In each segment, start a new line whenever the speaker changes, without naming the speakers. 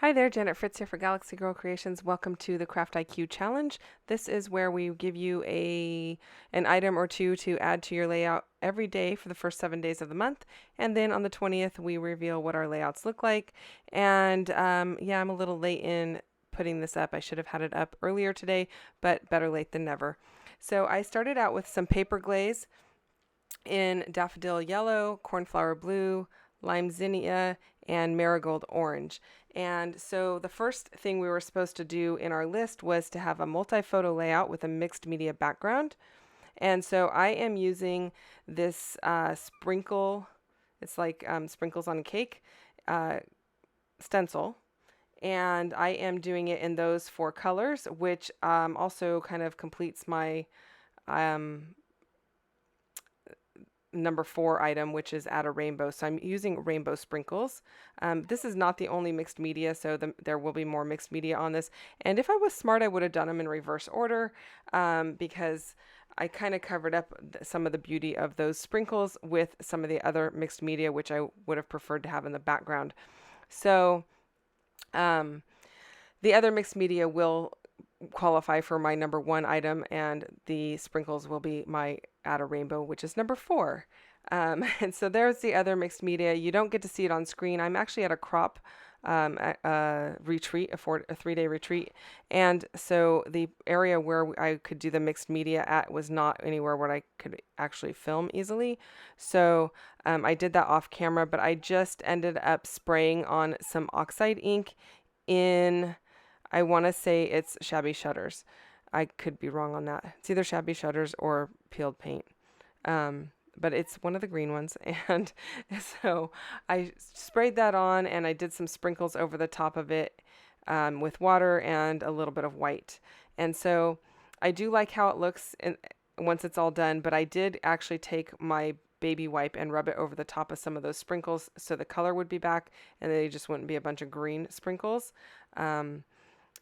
Hi there, Janet Fritz here for Galaxy Girl Creations. Welcome to the CraftiQ challenge. This is where we give you an item or two to add to your layout every day for the first 7 days of the month, and then on the 20th we reveal what our layouts look like. And yeah, I'm a little late in putting this up. I should have had it up earlier today, but better late than never. So I started out with some paper glaze in daffodil yellow, cornflower blue, lime zinnia, and marigold orange. And so the first thing we were supposed to do in our list was to have a multi-photo layout with a mixed media background. And so I am using this sprinkle, it's like sprinkles on a cake stencil. And I am doing it in those four colors, which also kind of completes my number 4 item, which is add a rainbow. So I'm using rainbow sprinkles. This is not the only mixed media, so there will be more mixed media on this. And if I was smart, I would have done them in reverse order because I kind of covered up some of the beauty of those sprinkles with some of the other mixed media, which I would have preferred to have in the background. So the other mixed media will qualify for my number 1 item, and the sprinkles will be my add a rainbow, which is number 4. And so there's the other mixed media. You don't get to see it on screen. I'm actually at a crop retreat, a 3-day retreat. And so the area where I could do the mixed media at was not anywhere where I could actually film easily. So I did that off camera, but I just ended up spraying on some oxide ink in, I want to say it's Shabby Shutters. I could be wrong on that. It's either Shabby Shutters or peeled paint. But it's one of the green ones. And so I sprayed that on, and I did some sprinkles over the top of it with water and a little bit of white. And so I do like how it looks once it's all done, but I did actually take my baby wipe and rub it over the top of some of those sprinkles so the color would be back and they just wouldn't be a bunch of green sprinkles.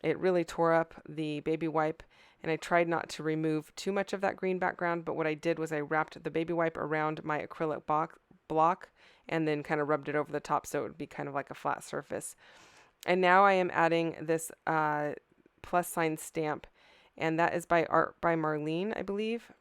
It really tore up the baby wipe, and I tried not to remove too much of that green background, but what I did was I wrapped the baby wipe around my acrylic block and then kind of rubbed it over the top so it would be kind of like a flat surface. And now I am adding this plus sign stamp, and that is by Art by Marlene, I believe.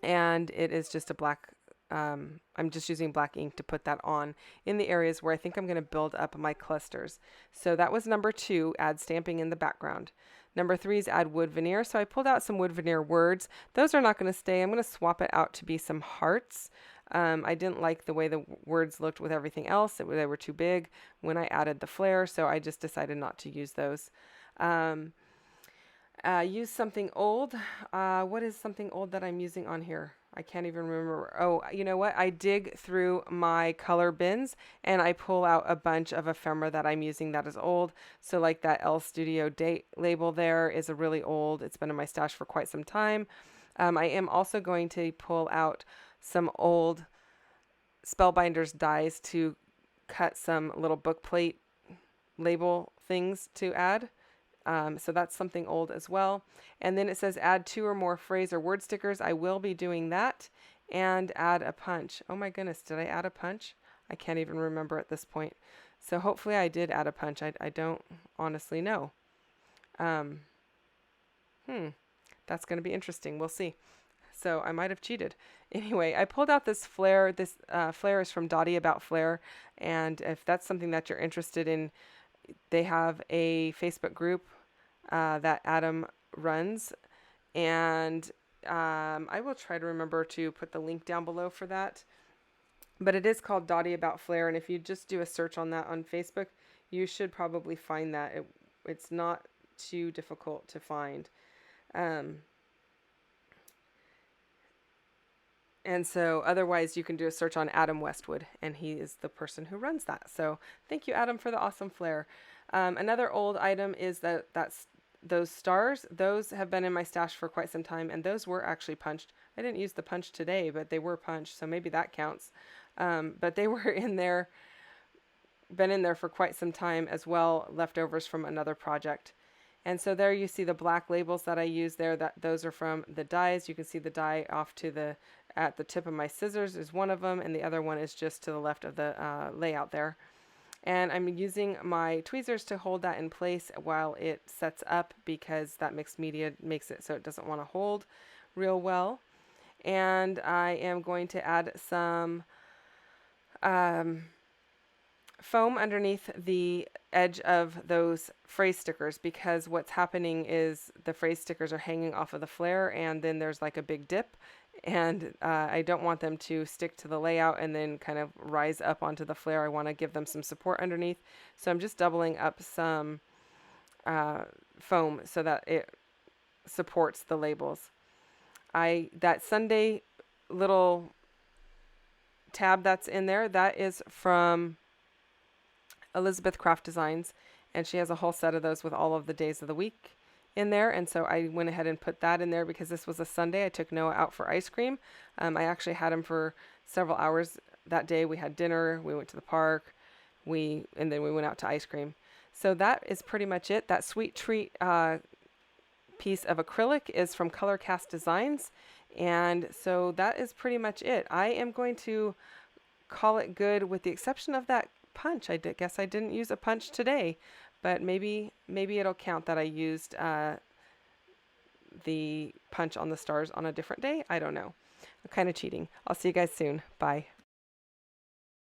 And it is just a black, I'm just using black ink to put that on in the areas where I think I'm going to build up my clusters. So that was number 2, add stamping in the background. Number 3 is add wood veneer. So I pulled out some wood veneer words. Those are not going to stay. I'm going to swap it out to be some hearts. I didn't like the way the words looked with everything else. They were too big when I added the flare, so I just decided not to use those. Use something old. What is something old that I'm using on here? I can't even remember. Oh, you know what? I dig through my color bins and I pull out a bunch of ephemera that I'm using that is old. So like that L Studio date label there is a really old. It's been in my stash for quite some time. I am also going to pull out some old Spellbinders dies to cut some little book plate label things to add. So that's something old as well. And then it says add 2 or more phrase or word stickers. I will be doing that. And add a punch. Oh my goodness, did I add a punch? I can't even remember at this point. So hopefully I did add a punch. I don't honestly know. That's going to be interesting. We'll see. So I might have cheated. Anyway, I pulled out this flare. This flare is from Dottie About Flare. And if that's something that you're interested in, they have a Facebook group that Adam runs, and I will try to remember to put the link down below for that. But it is called Dottie About Flare, and if you just do a search on that on Facebook, you should probably find that. It's not too difficult to find. And so otherwise you can do a search on Adam Westwood, and he is the person who runs that. So thank you, Adam, for the awesome flare. Another old item is that's those stars. Those have been in my stash for quite some time, and those were actually punched. I didn't use the punch today, but they were punched, so maybe that counts. But they were in there, been in there for quite some time as well, leftovers from another project. And so there you see the black labels that I use there. Those are from the dies. You can see the die off to at the tip of my scissors is one of them, and the other one is just to the left of the layout there. And I'm using my tweezers to hold that in place while it sets up, because that mixed media makes it so it doesn't want to hold real well. And I am going to add some foam underneath the edge of those phrase stickers, because what's happening is the phrase stickers are hanging off of the flare, and then there's like a big dip, and I don't want them to stick to the layout and then kind of rise up onto the flare. I want to give them some support underneath, so I'm just doubling up some foam so that it supports the labels. That Sunday little tab that's in there, that is from Elizabeth Craft Designs, and she has a whole set of those with all of the days of the week in there. And so I went ahead and put that in there because this was a Sunday. I took Noah out for ice cream. I actually had him for several hours that day. We had dinner, we went to the park, and then we went out to ice cream. So that is pretty much it. That sweet treat piece of acrylic is from Color Cast Designs, and so that is pretty much it. I am going to call it good, with the exception of that punch. Guess I didn't use a punch today, but maybe it'll count that I used the punch on the stars on a different day. I don't know. I'm kind of cheating. I'll see you guys soon. Bye.